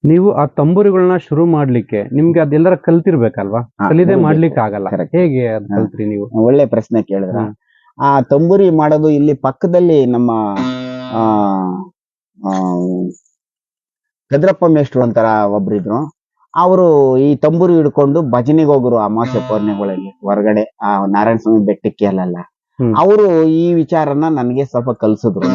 ನೀವು ಆ ತಂಬೂರಿಗಳನ್ನ ಶುರು ಮಾಡ್ಲಿಕ್ಕೆ ನಿಮ್ಗೆ ಅದೆಲ್ಲರ ಕಲ್ತಿರ್ಬೇಕಲ್ವಾ? ಕಲಿದೆ ಮಾಡ್ಲಿಕ್ಕೆ ಆಗಲ್ಲ. Correct. ಹೇಗೆ ಅದ್ ಕಲ್ತ್ರಿ ನೀವು? ಒಳ್ಳೆ ಪ್ರಶ್ನೆ ಕೇಳಿದ್ರ. ಹ್ಮ್. ಆ ತಂಬೂರಿ ಮಾಡೋದು ಇಲ್ಲಿ ಪಕ್ಕದಲ್ಲಿ ನಮ್ಮ ಆ ಆ, ಕದ್ರಪ್ಪ ಮೇಷ್ಟ್ರು ಅಂತಾರ ಒಬ್ರಿದ್ರು. ಅವರು ಈ ತಂಬೂರಿ ಹಿಡ್ಕೊಂಡು ಭಜನೆಗೆ ಹೋಗ್ರು ಅಮಾವಾಸ್ಯೆ ಪೌರ್ಣಿಮೆಗಳಲ್ಲಿ ಹೊರಗಡೆ ಆ ನಾರಾಯಣ ಸ್ವಾಮಿ ಬೆಟ್ಟಕ್ಕೆ ಅಲ್ಲೆಲ್ಲ. ಹ್ಮ್. ಅವರು ಈ ವಿಚಾರನ ನನಗೆ ಸ್ವಲ್ಪ ಕಲ್ಸಿದ್ರು.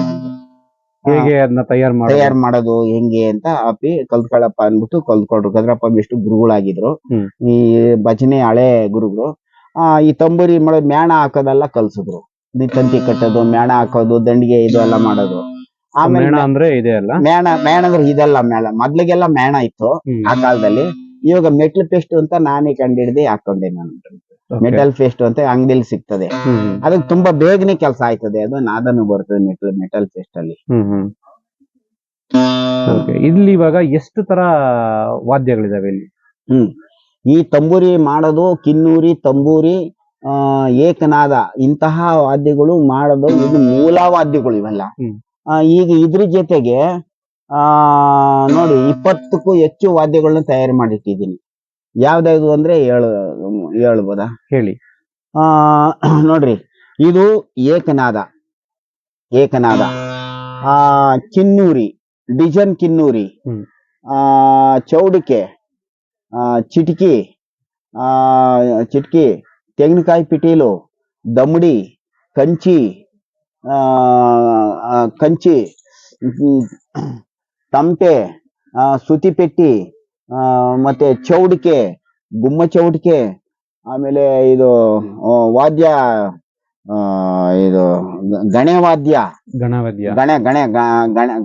ಹೇಗೆ ಅದನ್ನ ತಯಾರು ಮಾಡೋದು ಹೆಂಗೆ ಅಂತ ಅಪ್ಪಿ ಕಲ್ತ್ಕೊಳಪ್ಪ ಅಂದ್ಬಿಟ್ಟು ಕಲ್ತ್ಕೊಂಡ್ರು. ಕದ್ರಪ್ಪ ಮೇಷ್ಟ್ರು ಗುರುಗಳಾಗಿದ್ರು. ಹ್ಮ್. ಈ ಭಜನೆ ಹಳೆ ಗುರುಗಳು. ಈ ತಂಬೂರಿ ಮಾಡೋದು ಮ್ಯಾಣ ಹಾಕೋದೆಲ್ಲ ಕಲ್ಸಿದ್ರು. ಈ ತಂತಿ ಕಟ್ಟೋದು, ಮ್ಯಾಣ ಹಾಕೋದು, ದಂಡಿಗೆ ಇದು ಎಲ್ಲ ಮಾಡೋದು. ಆಮೇಲೆ ಮೇಣ ಅಂದ್ರೆ ಇದೆ ಅಲ್ಲ? ಮೇಣ ಅಂದ್ರೆ ಇದೆಲ್ಲ ಮೇಳ. ಮೊದ್ಲಿಗೆಲ್ಲ ಮೇಣ ಇತ್ತು ಆ ಕಾಲದಲ್ಲಿ. ಇವಾಗ ಮೆಟ್ಲ್ ಪೇಸ್ಟ್ ಅಂತ ನಾನೇ ಕಂಡಿಡ್ದು ಹಾಕೊಂಡೆ ನಾನು. ಮೆಟಲ್ ಪೇಸ್ಟ್ ಅಂತ ಅಂಗಡಿಯಲ್ಲಿ ಸಿಗ್ತದೆ. ಅದಕ್ಕೆ ತುಂಬಾ ಬೇಗನೆ ಕೆಲಸ ಆಯ್ತದೆ. ಅದು ನಾದನು ಬರ್ತದೆ ಮೆಟಲ್ ಪೇಸ್ಟ್ ಅಲ್ಲಿ. ಇಲ್ಲಿ ಇವಾಗ ಎಷ್ಟು ತರ ವಾದ್ಯಗಳಿದಾವೆ ಇಲ್ಲಿ? ಈ ತಂಬೂರಿ ಮಾಡೋದು ಕಿನ್ನೂರಿ, ತಂಬೂರಿ, ಏಕನಾದ ಇಂತಹ ವಾದ್ಯಗಳು ಮಾಡೋದು ಇದು ಮೂಲ ವಾದ್ಯಗಳು ಇವೆಲ್ಲ. ಈಗ ಇದ್ರ ಜೊತೆಗೆ ನೋಡಿ 20ಕ್ಕೂ ಹೆಚ್ಚು ವಾದ್ಯಗಳನ್ನ ತಯಾರು ಮಾಡಿಟ್ಟಿದ್ದೀನಿ. ಯಾವ್ದಾವ್ದು ಅಂದ್ರೆ ಹೇಳ್ಬೋದಾ? ಹೇಳಿ. ನೋಡ್ರಿ, ಇದು ಏಕನಾದ, ಕಿನ್ನೂರಿ, ಡಿಜನ್ ಕಿನ್ನೂರಿ, ಚೌಡಿಕೆ, ಚಿಟ್ಕಿ, ತೆಂಗಿನಕಾಯಿ ಪಿಟೀಲು, ದಮಡಿ, ಕಂಚಿ, ತಮಟೆ, ಸುತಿಪೆಟ್ಟಿ, ಮತ್ತೆ ಚೌಡಿಕೆ, ಗುಮ್ಮ ಚೌಡಿಕೆ, ಆಮೇಲೆ ಇದು ವಾದ್ಯ, ಇದು ಗಣವಾದ್ಯ,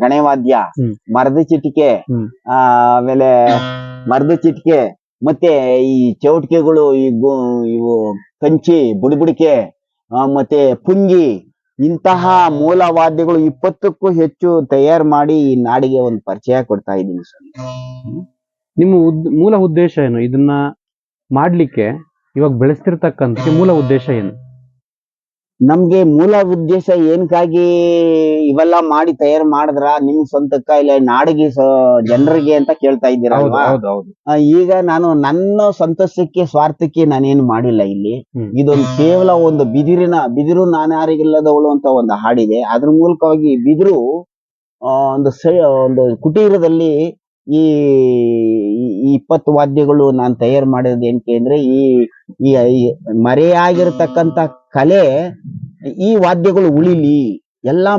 ಗಣವಾದ್ಯ, ಮರದ ಚಿಟಿಕೆ, ಆಮೇಲೆ ಮರದ ಚಿಟಿಕೆ, ಮತ್ತೆ ಈ ಚೌಟಿಕೆಗಳು, ಇವು ಕಂಚಿ, ಬುಡಿಬುಡಿಕೆ, ಮತ್ತೆ ಪುಂಗಿ, ಇಂತಹ ಮೂಲ ವಾದ್ಯಗಳು 20ಕ್ಕೂ ಹೆಚ್ಚು ತಯಾರು ಮಾಡಿ ಈ ನಾಡಿಗೆ ಒಂದು ಪರಿಚಯ ಕೊಡ್ತಾ ಇದ್ದೀನಿ ಸರ್. ನಿಮ್ಮ ಮೂಲ ಉದ್ದೇಶ ಏನು? ಇದನ್ನ ಮಾಡ್ಲಿಕ್ಕೆ ಇವಾಗ ಬೆಳೆಸ್ತಿರ್ತಕ್ಕಂಥ ಮೂಲ ಉದ್ದೇಶ ಏನು? ನಮ್ಗೆ ಮೂಲ ಉದ್ದೇಶ ಏನಕ್ಕಾಗಿ ಇವೆಲ್ಲ ಮಾಡಿ ತಯಾರು ಮಾಡಿದ್ರ ನಿಮ್ ಸ್ವಂತಕ್ಕ ಇಲ್ಲ ನಾಡಿಗೆ ಜನರಿಗೆ ಅಂತ ಕೇಳ್ತಾ ಇದ್ದೀರಲ್ವಾ? ಈಗ ನಾನು ನನ್ನ ಸಂತೋಷಕ್ಕೆ ಸ್ವಾರ್ಥಕ್ಕೆ ನಾನೇನು ಮಾಡಿಲ್ಲ ಇಲ್ಲಿ. ಇದೊಂದು ಕೇವಲ ಒಂದು ಬಿದಿರು ನಾನ್ಯಾರಿಗಿಲ್ಲದವಳು ಅಂತ ಒಂದು ಹಾಡಿದೆ. ಅದ್ರ ಮೂಲಕವಾಗಿ ಬಿದಿರು ಒಂದು ಕುಟೀರದಲ್ಲಿ ಈ 20 ವಾದ್ಯಗಳು ನಾನು ತಯಾರು ಮಾಡಿರೋದು ಏನಕ್ಕೆ ಅಂದ್ರೆ ಈ ಮರೆಯಾಗಿರ್ತಕ್ಕಂಥ ಕಲೆ ಈ ವಾದ್ಯಗಳು ಉಳಿಲಿ. ಎಲ್ಲಾ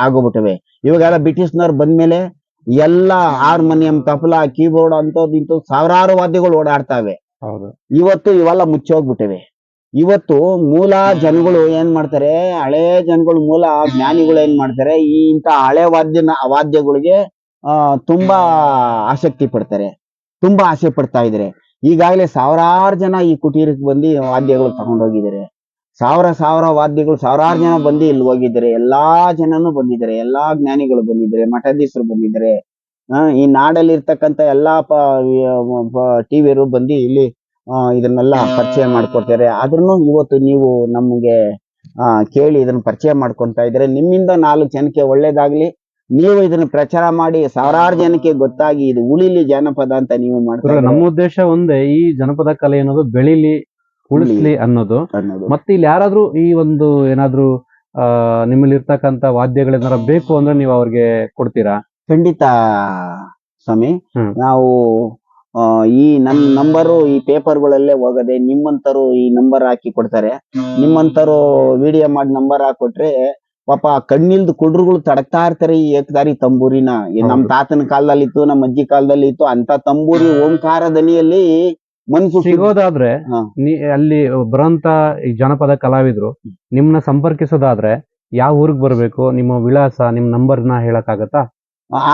ಆಗೋಗ್ಬಿಟ್ಟವೆ. ಇವಾಗೆಲ್ಲ ಬ್ರಿಟಿಷ್ನವ್ರು ಬಂದ್ಮೇಲೆ ಎಲ್ಲಾ ಹಾರ್ಮೋನಿಯಂ, ತಬಲಾ, ಕೀಬೋರ್ಡ್ ಇಂಥದ್ದು ಸಾವಿರಾರು ವಾದ್ಯಗಳು ಓಡಾಡ್ತಾವೆ. ಇವತ್ತು ಇವೆಲ್ಲ ಮುಚ್ಚೋಗ್ಬಿಟ್ಟಿವೆ. ಇವತ್ತು ಮೂಲ ಜನಗಳು ಏನ್ ಮಾಡ್ತಾರೆ, ಹಳೆ ಜನಗಳು, ಮೂಲ ಜ್ಞಾನಿಗಳು ಏನ್ ಮಾಡ್ತಾರೆ, ಇಂಥ ಹಳೆ ವಾದ್ಯಗಳಿಗೆ ತುಂಬಾ ಆಸಕ್ತಿ ಪಡ್ತಾರೆ, ತುಂಬಾ ಆಸೆ ಪಡ್ತಾ ಇದಾರೆ. ಈಗಾಗಲೇ ಸಾವಿರಾರು ಜನ ಈ ಕುಟೀರಕ್ಕೆ ಬಂದು ವಾದ್ಯಗಳು ತಗೊಂಡೋಗಿದ್ದಾರೆ. ಸಾವಿರ ವಾದ್ಯಗಳು, ಸಾವಿರಾರು ಜನ ಬಂದು ಇಲ್ಲಿ ಹೋಗಿದ್ದಾರೆ. ಎಲ್ಲಾ ಜನನು ಬಂದಿದ್ದಾರೆ, ಎಲ್ಲಾ ಜ್ಞಾನಿಗಳು ಬಂದಿದ್ದಾರೆ, ಮಠಾಧೀಶರು ಬಂದಿದ್ದಾರೆ. ಈ ನಾಡಲ್ಲಿ ಇರ್ತಕ್ಕಂಥ ಎಲ್ಲಾ ಟಿವಿಯರು ಬಂದು ಇಲ್ಲಿ ಇದನ್ನೆಲ್ಲ ಪರಿಚಯ ಮಾಡ್ಕೊಡ್ತಾರೆ. ಆದ್ರೂ ಇವತ್ತು ನೀವು ನಮ್ಗೆ ಕೇಳಿ ಇದನ್ನ ಪರಿಚಯ ಮಾಡ್ಕೊಂತಾ ಇದ್ರೆ ನಿಮ್ಮಿಂದ 4 ಜನಕ್ಕೆ ಒಳ್ಳೇದಾಗ್ಲಿ. ನೀವು ಇದನ್ನ ಪ್ರಚಾರ ಮಾಡಿ ಸಾವಿರಾರು ಜನಕ್ಕೆ ಗೊತ್ತಾಗಿ ಇದು ಉಳಿಲಿ ಜನಪದ ಅಂತ ನೀವು ಮಾಡ್ತಾರೆ. ನಮ್ಮ ಉದ್ದೇಶ ಒಂದೇ, ಈ ಜನಪದ ಕಲೆ ಅನ್ನೋದು ಬೆಳಿಲಿ, ಉಳಿಸ್ಲಿ ಅನ್ನೋದು. ಮತ್ತೆ ಇಲ್ಲಿ ಯಾರಾದ್ರೂ ಈ ಒಂದು ಏನಾದ್ರೂ ನಿಮ್ಮಲ್ಲಿ ಇರ್ತಕ್ಕಂಥ ವಾದ್ಯಗಳೇನಾರ ಬೇಕು ಅಂದ್ರೆ ನೀವು ಅವ್ರಿಗೆ ಕೊಡ್ತೀರಾ? ಖಂಡಿತ ಸ್ವಾಮಿ. ನಾವು ಈ ನನ್ನ ನಂಬರು ಈ ಪೇಪರ್ಗಳಲ್ಲೇ ಹೋಗದೆ ನಿಮ್ಮಂತರು ಈ ನಂಬರ್ ಹಾಕಿ ಕೊಡ್ತಾರೆ. ನಿಮ್ಮಂತರು ವಿಡಿಯೋ ಮಾಡಿ ನಂಬರ್ ಹಾಕೊಟ್ರೆ ಪಾಪ ಕಣ್ಣಿಲ್ದು ಕುಡ್ರುಗಳು ತಡಕ್ತಾ ಇರ್ತಾರೆ ಈ ಏಕದಾರಿ ತಂಬೂರಿನ. ನಮ್ ತಾತನ ಕಾಲದಲ್ಲಿ ಇತ್ತು, ನಮ್ಮ ಅಜ್ಜಿ ಕಾಲದಲ್ಲಿ ಇತ್ತು ಅಂತ ತಂಬೂರಿ ಓಂಕಾರ ದನಿಯಲ್ಲಿ ಮನ್ಸು ಸಿಗೋದಾದ್ರೆ ಅಲ್ಲಿ ಬರೋಂತ ಈ ಜನಪದ ಕಲಾವಿದ್ರು ನಿಮ್ನ ಸಂಪರ್ಕಿಸೋದಾದ್ರೆ ಯಾವ ಊರಿಗೆ ಬರ್ಬೇಕು? ನಿಮ್ಮ ವಿಳಾಸ, ನಿಮ್ ನಂಬರ್ನ ಹೇಳಕ್ಕಾಗತ್ತಾ?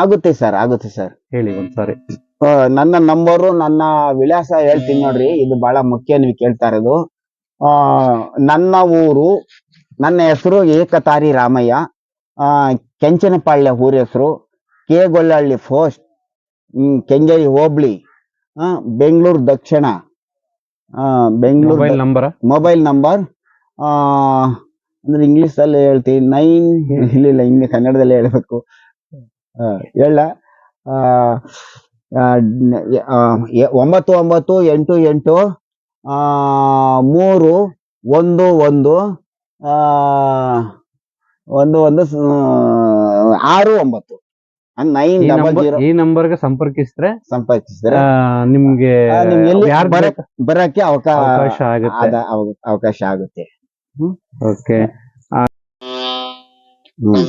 ಆಗುತ್ತೆ ಸರ್, ಆಗುತ್ತೆ ಸರ್. ಹೇಳಿ ಒಂದ್ಸಾರಿ. ನನ್ನ ನಂಬರು, ನನ್ನ ವಿಳಾಸ ಹೇಳ್ತೀನಿ ನೋಡ್ರಿ. ಇದು ಬಹಳ ಮುಖ್ಯ ನೀವು ಕೇಳ್ತಾ ಇರೋದು. ನನ್ನ ಊರು, ನನ್ನ ಹೆಸರು ಏಕತಾರಿ ರಾಮಯ್ಯ. ಕೆಂಚನಪಾಳ್ಯ ಊರ ಹೆಸರು, ಕೆ. ಪೋಸ್ಟ್, ಕೆಂಗೇರಿ ಹೋಬಳಿ, ಬೆಂಗಳೂರು ದಕ್ಷಿಣ. ಬೆಂಗಳೂರು ಮೊಬೈಲ್ ನಂಬರ್ ಅಂದ್ರೆ ಇಂಗ್ಲಿಷ್ ಅಲ್ಲಿ ಹೇಳ್ತೀನಿ. 9 ಇಲ್ಲ ಕನ್ನಡದಲ್ಲಿ ಹೇಳ್ಬೇಕು. ಹೇಳ 9988 3 1 1 1 6 9 900 ಈ ನಂಬರ್ಗೆ ಸಂಪರ್ಕಿಸಿದ್ರೆ ಸಂಪರ್ಕಿಸಿದ್ರೆ ನಿಮ್ಗೆ ನಿಮ್ಗೆ ಎಲ್ಲಿ ಯಾರ್ ಬರಕ್ಕೆ ಅವಕಾಶ ಆಗುತ್ತೆ. ಅವಕಾಶ ಆಗುತ್ತೆ. ಓಕೆ. ಹ್ಮ್